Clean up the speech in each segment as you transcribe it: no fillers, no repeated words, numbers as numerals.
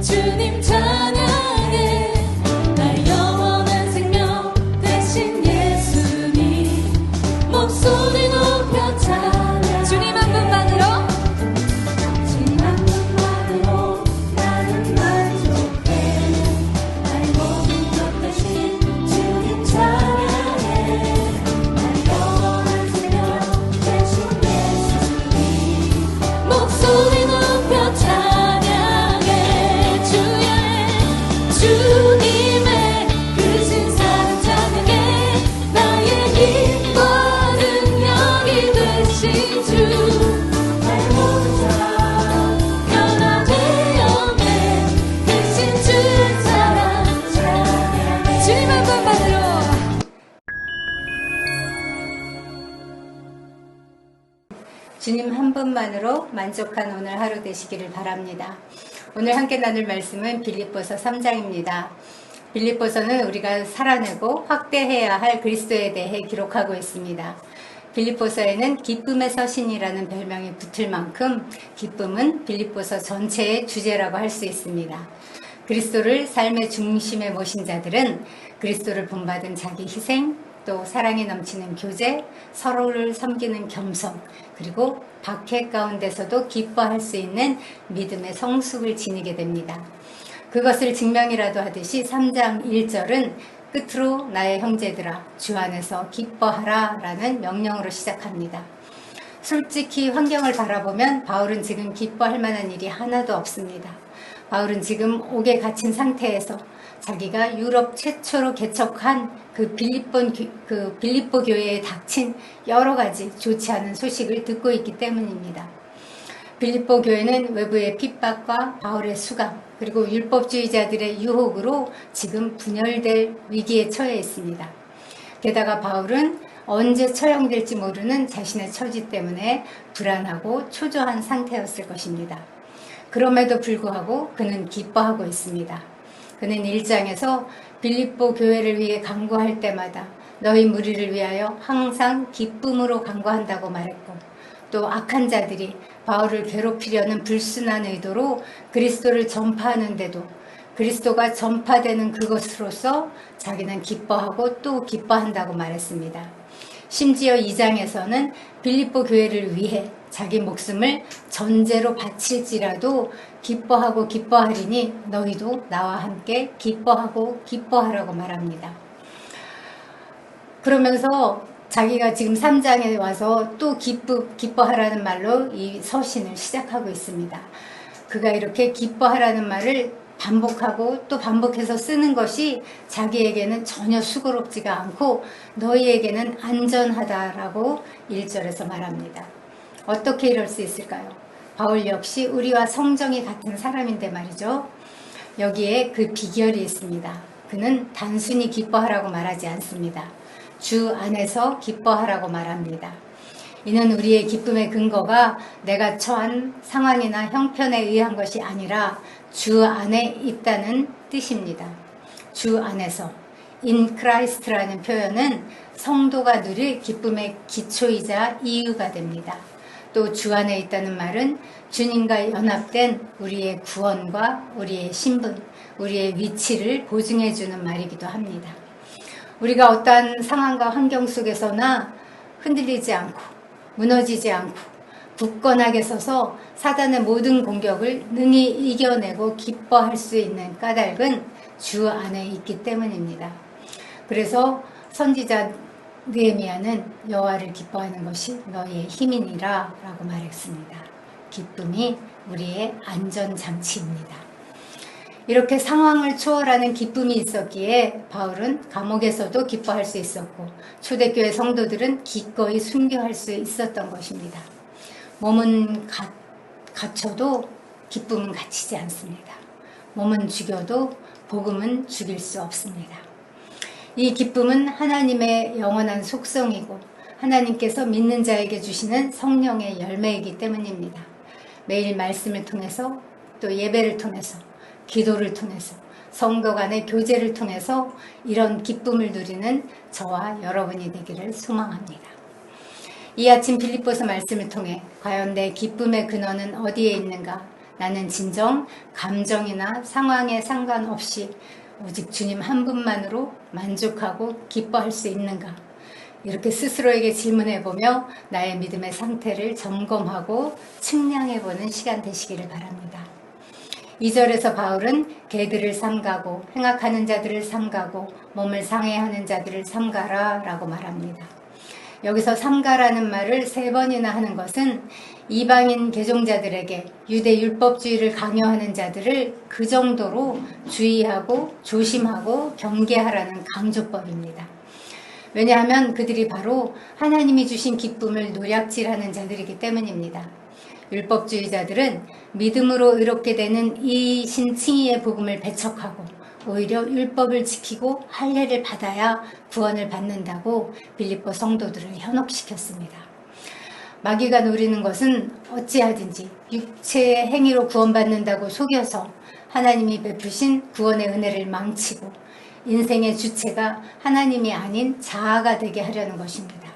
주님 찬양해. 나의 영원한 생명 대신 예수님 목소리 높여 찬양. 주님 한 분만으로, 주님 한 분만으로 나는 만족해. 나의 모든 것 대신 주님 찬양해. 나의 영원한 생명 대신 예수님 목소리 높여 찬양. 주님의 크신 사랑 찬양해. 나의 힘과 능력이 되신 주, 나의 모든 삶 변화되었네. 대신 주의 사랑 찬양해. 주님 한 분만으로, 주님 한 분만으로 만족한 오늘 하루 되시기를 바랍니다. 오늘 함께 나눌 말씀은 빌립보서 3장입니다. 빌립보서는 우리가 살아내고 확대해야 할 그리스도에 대해 기록하고 있습니다. 빌립보서에는 기쁨의 서신이라는 별명이 붙을 만큼 기쁨은 빌립보서 전체의 주제라고 할 수 있습니다. 그리스도를 삶의 중심에 모신 자들은 그리스도를 본받은 자기 희생, 또 사랑이 넘치는 교제, 서로를 섬기는 겸손, 그리고 박해 가운데서도 기뻐할 수 있는 믿음의 성숙을 지니게 됩니다. 그것을 증명이라도 하듯이 3장 1절은 끝으로 나의 형제들아 주 안에서 기뻐하라 라는 명령으로 시작합니다. 솔직히 환경을 바라보면 바울은 지금 기뻐할 만한 일이 하나도 없습니다. 바울은 지금 옥에 갇힌 상태에서 자기가 유럽 최초로 개척한 그 빌립보 교회에 닥친 여러 가지 좋지 않은 소식을 듣고 있기 때문입니다. 빌립보 교회는 외부의 핍박과 바울의 수감, 그리고 율법주의자들의 유혹으로 지금 분열될 위기에 처해 있습니다. 게다가 바울은 언제 처형될지 모르는 자신의 처지 때문에 불안하고 초조한 상태였을 것입니다. 그럼에도 불구하고 그는 기뻐하고 있습니다. 그는 1장에서 빌립보 교회를 위해 간구할 때마다 너희 무리를 위하여 항상 기쁨으로 간구한다고 말했고, 또 악한 자들이 바울을 괴롭히려는 불순한 의도로 그리스도를 전파하는데도 그리스도가 전파되는 그것으로서 자기는 기뻐하고 또 기뻐한다고 말했습니다. 심지어 2장에서는 빌립보 교회를 위해 자기 목숨을 전제로 바칠지라도 기뻐하고 기뻐하리니 너희도 나와 함께 기뻐하고 기뻐하라고 말합니다. 그러면서 자기가 지금 3장에 와서 또 기뻐하라는 말로 이 서신을 시작하고 있습니다. 그가 이렇게 기뻐하라는 말을 반복하고 또 반복해서 쓰는 것이 자기에게는 전혀 수고롭지가 않고 너희에게는 안전하다라고 1절에서 말합니다. 어떻게 이럴 수 있을까요? 바울 역시 우리와 성정이 같은 사람인데 말이죠. 여기에 그 비결이 있습니다. 그는 단순히 기뻐하라고 말하지 않습니다. 주 안에서 기뻐하라고 말합니다. 이는 우리의 기쁨의 근거가 내가 처한 상황이나 형편에 의한 것이 아니라 주 안에 있다는 뜻입니다. 주 안에서. In Christ라는 표현은 성도가 누릴 기쁨의 기초이자 이유가 됩니다. 또 주 안에 있다는 말은 주님과 연합된 우리의 구원과 우리의 신분, 우리의 위치를 보증해주는 말이기도 합니다. 우리가 어떠한 상황과 환경 속에서나 흔들리지 않고 무너지지 않고 굳건하게 서서 사단의 모든 공격을 능히 이겨내고 기뻐할 수 있는 까닭은 주 안에 있기 때문입니다. 그래서 선지자 느헤미야는 여호와를 기뻐하는 것이 너희의 힘이니라 라고 말했습니다. 기쁨이 우리의 안전장치입니다. 이렇게 상황을 초월하는 기쁨이 있었기에 바울은 감옥에서도 기뻐할 수 있었고 초대교회 성도들은 기꺼이 순교할 수 있었던 것입니다. 몸은 갇혀도 기쁨은 갇히지 않습니다. 몸은 죽여도 복음은 죽일 수 없습니다. 이 기쁨은 하나님의 영원한 속성이고 하나님께서 믿는 자에게 주시는 성령의 열매이기 때문입니다. 매일 말씀을 통해서 또 예배를 통해서 기도를 통해서 성도 간의 교제를 통해서 이런 기쁨을 누리는 저와 여러분이 되기를 소망합니다. 이 아침 빌립보서 말씀을 통해 과연 내 기쁨의 근원은 어디에 있는가? 나는 진정 감정이나 상황에 상관없이 오직 주님 한 분만으로 만족하고 기뻐할 수 있는가? 이렇게 스스로에게 질문해보며 나의 믿음의 상태를 점검하고 측량해보는 시간 되시기를 바랍니다. 2절에서 바울은 개들을 삼가고 행악하는 자들을 삼가고 몸을 상해하는 자들을 삼가라 라고 말합니다. 여기서 삼가라는 말을 3번이나 하는 것은 이방인 개종자들에게 유대 율법주의를 강요하는 자들을 그 정도로 주의하고 조심하고 경계하라는 강조법입니다. 왜냐하면 그들이 바로 하나님이 주신 기쁨을 노략질하는 자들이기 때문입니다. 율법주의자들은 믿음으로 의롭게 되는 이 신칭의의 복음을 배척하고 오히려 율법을 지키고 할례를 받아야 구원을 받는다고 빌립보 성도들을 현혹시켰습니다. 마귀가 노리는 것은 어찌하든지 육체의 행위로 구원받는다고 속여서 하나님이 베푸신 구원의 은혜를 망치고 인생의 주체가 하나님이 아닌 자아가 되게 하려는 것입니다.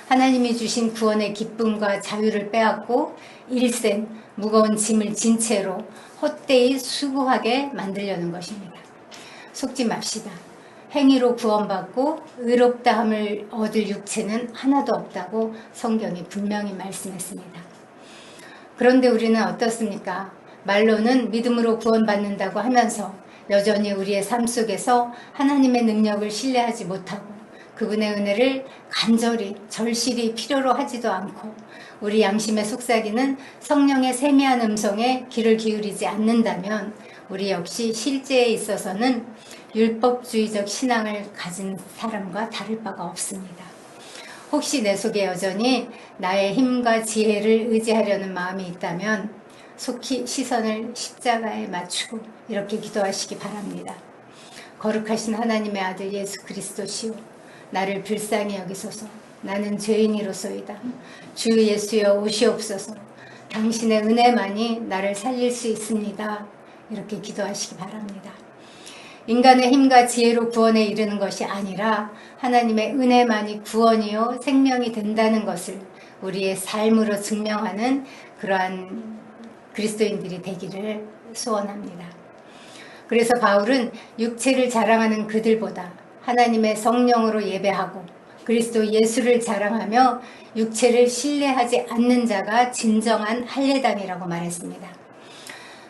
하나님이 주신 구원의 기쁨과 자유를 빼앗고 일생 무거운 짐을 진 채로 헛되이 수고하게 만들려는 것입니다. 속지 맙시다. 행위로 구원받고 의롭다함을 얻을 육체는 하나도 없다고 성경이 분명히 말씀했습니다. 그런데 우리는 어떻습니까? 말로는 믿음으로 구원받는다고 하면서 여전히 우리의 삶 속에서 하나님의 능력을 신뢰하지 못하고 그분의 은혜를 간절히 절실히 필요로 하지도 않고 우리 양심의 속삭이는 성령의 세미한 음성에 귀를 기울이지 않는다면 우리 역시 실제에 있어서는 율법주의적 신앙을 가진 사람과 다를 바가 없습니다. 혹시 내 속에 여전히 나의 힘과 지혜를 의지하려는 마음이 있다면 속히 시선을 십자가에 맞추고 이렇게 기도하시기 바랍니다. 거룩하신 하나님의 아들 예수 그리스도시오, 나를 불쌍히 여기소서. 나는 죄인이로소이다. 주 예수여 오시옵소서. 당신의 은혜만이 나를 살릴 수 있습니다. 이렇게 기도하시기 바랍니다. 인간의 힘과 지혜로 구원에 이르는 것이 아니라 하나님의 은혜만이 구원이요 생명이 된다는 것을 우리의 삶으로 증명하는 그러한 그리스도인들이 되기를 소원합니다. 그래서 바울은 육체를 자랑하는 그들보다 하나님의 성령으로 예배하고 그리스도 예수를 자랑하며 육체를 신뢰하지 않는 자가 진정한 할례당이라고 말했습니다.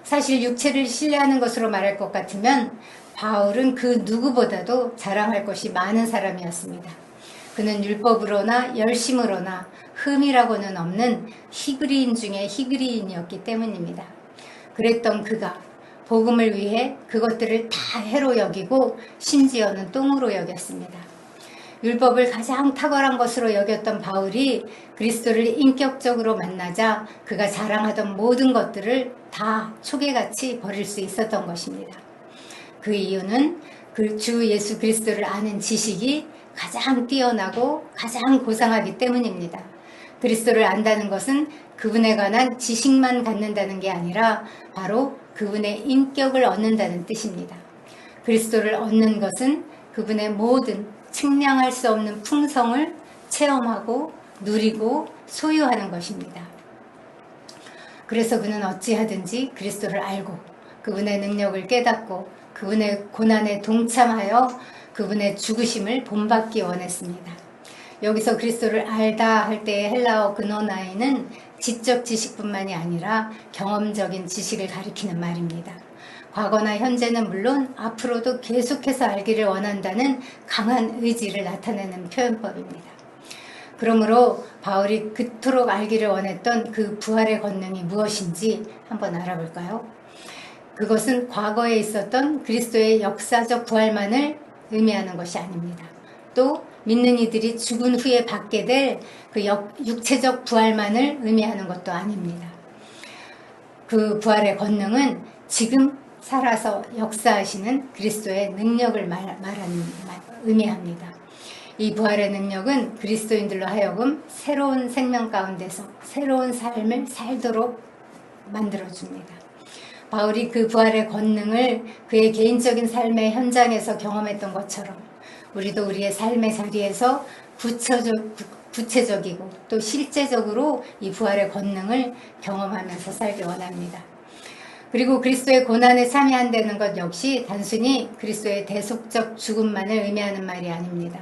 사실 육체를 신뢰하는 것으로 말할 것 같으면 바울은 그 누구보다도 자랑할 것이 많은 사람이었습니다. 그는 율법으로나 열심으로나 흠이라고는 없는 히브리인 중에 히브리인이었기 때문입니다. 그랬던 그가 복음을 위해 그것들을 다 해로 여기고 심지어는 똥으로 여겼습니다. 율법을 가장 탁월한 것으로 여겼던 바울이 그리스도를 인격적으로 만나자 그가 자랑하던 모든 것들을 다 초계같이 버릴 수 있었던 것입니다. 그 이유는 그 주 예수 그리스도를 아는 지식이 가장 뛰어나고 가장 고상하기 때문입니다. 그리스도를 안다는 것은 그분에 관한 지식만 갖는다는 게 아니라 바로 그분의 인격을 얻는다는 뜻입니다. 그리스도를 얻는 것은 그분의 모든 측량할 수 없는 풍성을 체험하고 누리고 소유하는 것입니다. 그래서 그는 어찌하든지 그리스도를 알고 그분의 능력을 깨닫고 그분의 고난에 동참하여 그분의 죽으심을 본받기 원했습니다. 여기서 그리스도를 알다 할 때의 헬라어 그노나이는 지적 지식뿐만이 아니라 경험적인 지식을 가리키는 말입니다. 과거나 현재는 물론 앞으로도 계속해서 알기를 원한다는 강한 의지를 나타내는 표현법입니다. 그러므로 바울이 그토록 알기를 원했던 그 부활의 권능이 무엇인지 한번 알아볼까요? 그것은 과거에 있었던 그리스도의 역사적 부활만을 의미하는 것이 아닙니다. 또 믿는 이들이 죽은 후에 받게 될 그 육체적 부활만을 의미하는 것도 아닙니다. 그 부활의 권능은 지금 살아서 역사하시는 그리스도의 능력을 의미합니다. 이 부활의 능력은 그리스도인들로 하여금 새로운 생명 가운데서 새로운 삶을 살도록 만들어줍니다. 바울이 그 부활의 권능을 그의 개인적인 삶의 현장에서 경험했던 것처럼 우리도 우리의 삶의 자리에서 구체적이고 또 실제적으로 이 부활의 권능을 경험하면서 살기 원합니다. 그리고 그리스도의 고난에 참여한다는 것 역시 단순히 그리스도의 대속적 죽음만을 의미하는 말이 아닙니다.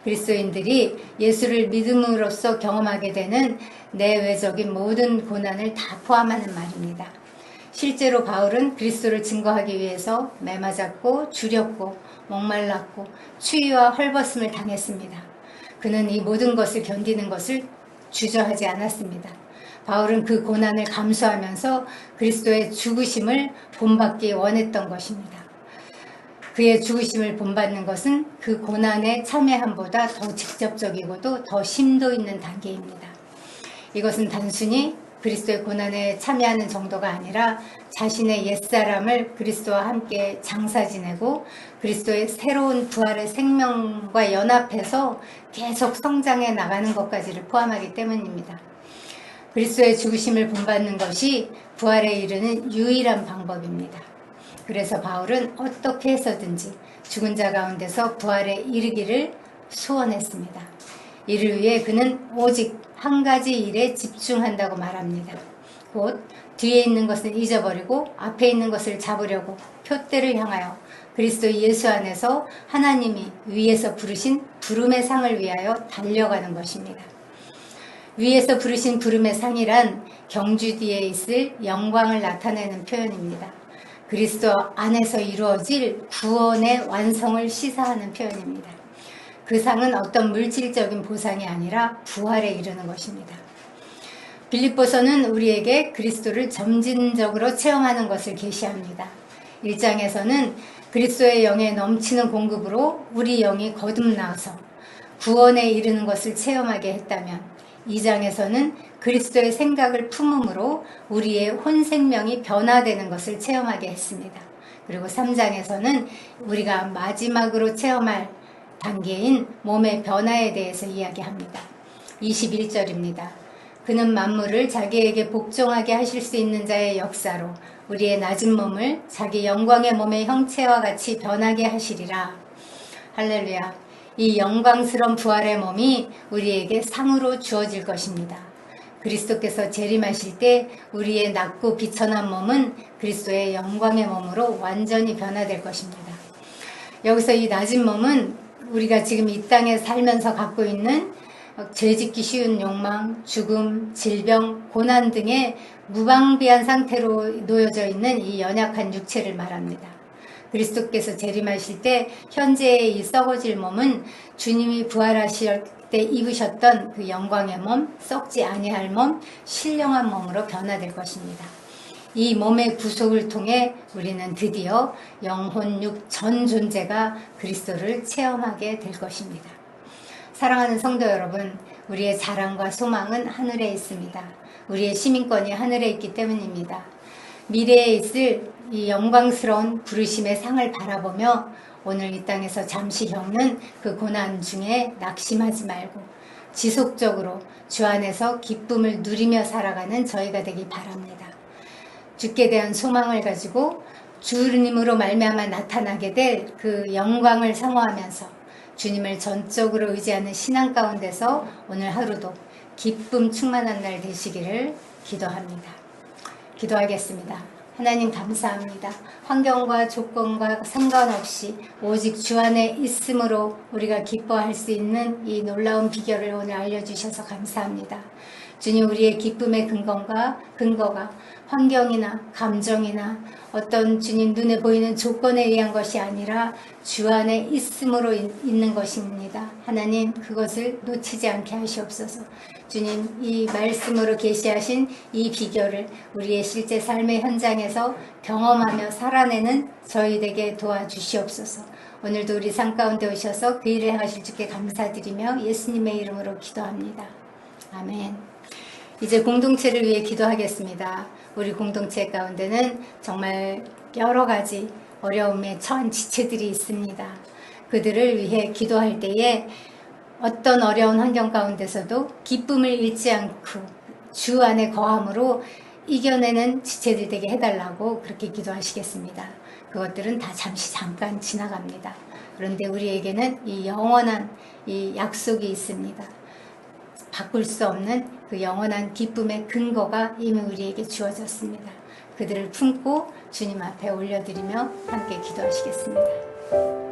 그리스도인들이 예수를 믿음으로써 경험하게 되는 내외적인 모든 고난을 다 포함하는 말입니다. 실제로 바울은 그리스도를 증거하기 위해서 매맞았고 주렸고 목말랐고 추위와 헐벗음을 당했습니다. 그는 이 모든 것을 견디는 것을 주저하지 않았습니다. 바울은 그 고난을 감수하면서 그리스도의 죽으심을 본받기 원했던 것입니다. 그의 죽으심을 본받는 것은 그 고난의 참여함보다 더 직접적이고도 더 심도 있는 단계입니다. 이것은 단순히 그리스도의 고난에 참여하는 정도가 아니라 자신의 옛사람을 그리스도와 함께 장사 지내고 그리스도의 새로운 부활의 생명과 연합해서 계속 성장해 나가는 것까지를 포함하기 때문입니다. 그리스도의 죽으심을 본받는 것이 부활에 이르는 유일한 방법입니다. 그래서 바울은 어떻게 해서든지 죽은 자 가운데서 부활에 이르기를 소원했습니다. 이를 위해 그는 오직 한 가지 일에 집중한다고 말합니다. 곧 뒤에 있는 것은 잊어버리고 앞에 있는 것을 잡으려고 표대를 향하여 그리스도 예수 안에서 하나님이 위에서 부르신 부름의 상을 위하여 달려가는 것입니다. 위에서 부르신 부름의 상이란 경주 뒤에 있을 영광을 나타내는 표현입니다. 그리스도 안에서 이루어질 구원의 완성을 시사하는 표현입니다. 그 상은 어떤 물질적인 보상이 아니라 부활에 이르는 것입니다. 빌립보서는 우리에게 그리스도를 점진적으로 체험하는 것을 계시합니다. 1장에서는 그리스도의 영에 넘치는 공급으로 우리 영이 거듭나서 구원에 이르는 것을 체험하게 했다면 2장에서는 그리스도의 생각을 품음으로 우리의 혼생명이 변화되는 것을 체험하게 했습니다. 그리고 3장에서는 우리가 마지막으로 체험할 단계인 몸의 변화에 대해서 이야기합니다. 21절입니다. 그는 만물을 자기에게 복종하게 하실 수 있는 자의 역사로 우리의 낮은 몸을 자기 영광의 몸의 형체와 같이 변하게 하시리라. 할렐루야. 이 영광스러운 부활의 몸이 우리에게 상으로 주어질 것입니다. 그리스도께서 재림하실 때 우리의 낮고 비천한 몸은 그리스도의 영광의 몸으로 완전히 변화될 것입니다. 여기서 이 낮은 몸은 우리가 지금 이 땅에 살면서 갖고 있는 죄짓기 쉬운 욕망, 죽음, 질병, 고난 등의 무방비한 상태로 놓여져 있는 이 연약한 육체를 말합니다. 그리스도께서 재림하실 때 현재의 이 썩어질 몸은 주님이 부활하실 때 입으셨던 그 영광의 몸, 썩지 아니할 몸, 신령한 몸으로 변화될 것입니다. 이 몸의 구속을 통해 우리는 드디어 영혼, 육, 전 존재가 그리스도를 체험하게 될 것입니다. 사랑하는 성도 여러분, 우리의 자랑과 소망은 하늘에 있습니다. 우리의 시민권이 하늘에 있기 때문입니다. 미래에 있을 이 영광스러운 부르심의 상을 바라보며 오늘 이 땅에서 잠시 겪는 그 고난 중에 낙심하지 말고 지속적으로 주 안에서 기쁨을 누리며 살아가는 저희가 되기 바랍니다. 주께 대한 소망을 가지고 주님으로 말미암아 나타나게 될 그 영광을 사모하면서 주님을 전적으로 의지하는 신앙 가운데서 오늘 하루도 기쁨 충만한 날 되시기를 기도합니다. 기도하겠습니다. 하나님 감사합니다. 환경과 조건과 상관없이 오직 주 안에 있음으로 우리가 기뻐할 수 있는 이 놀라운 비결을 오늘 알려주셔서 감사합니다. 주님, 우리의 기쁨의 근거가 환경이나 감정이나 어떤 주님 눈에 보이는 조건에 의한 것이 아니라 주 안에 있음으로 있는 것입니다. 하나님, 그것을 놓치지 않게 하시옵소서. 주님, 이 말씀으로 계시하신 이 비결을 우리의 실제 삶의 현장에서 경험하며 살아내는 저희에게 도와주시옵소서. 오늘도 우리 삶 가운데 오셔서 그 일을 행하실 주께 감사드리며 예수님의 이름으로 기도합니다. 아멘. 이제 공동체를 위해 기도하겠습니다. 우리 공동체 가운데는 정말 여러 가지 어려움에 처한 지체들이 있습니다. 그들을 위해 기도할 때에 어떤 어려운 환경 가운데서도 기쁨을 잃지 않고 주 안에 거함으로 이겨내는 지체들 되게 해달라고 그렇게 기도하시겠습니다. 그것들은 다 잠깐 지나갑니다. 그런데 우리에게는 이 영원한 이 약속이 있습니다. 바꿀 수 없는 그 영원한 기쁨의 근거가 이미 우리에게 주어졌습니다. 그들을 품고 주님 앞에 올려드리며 함께 기도하시겠습니다.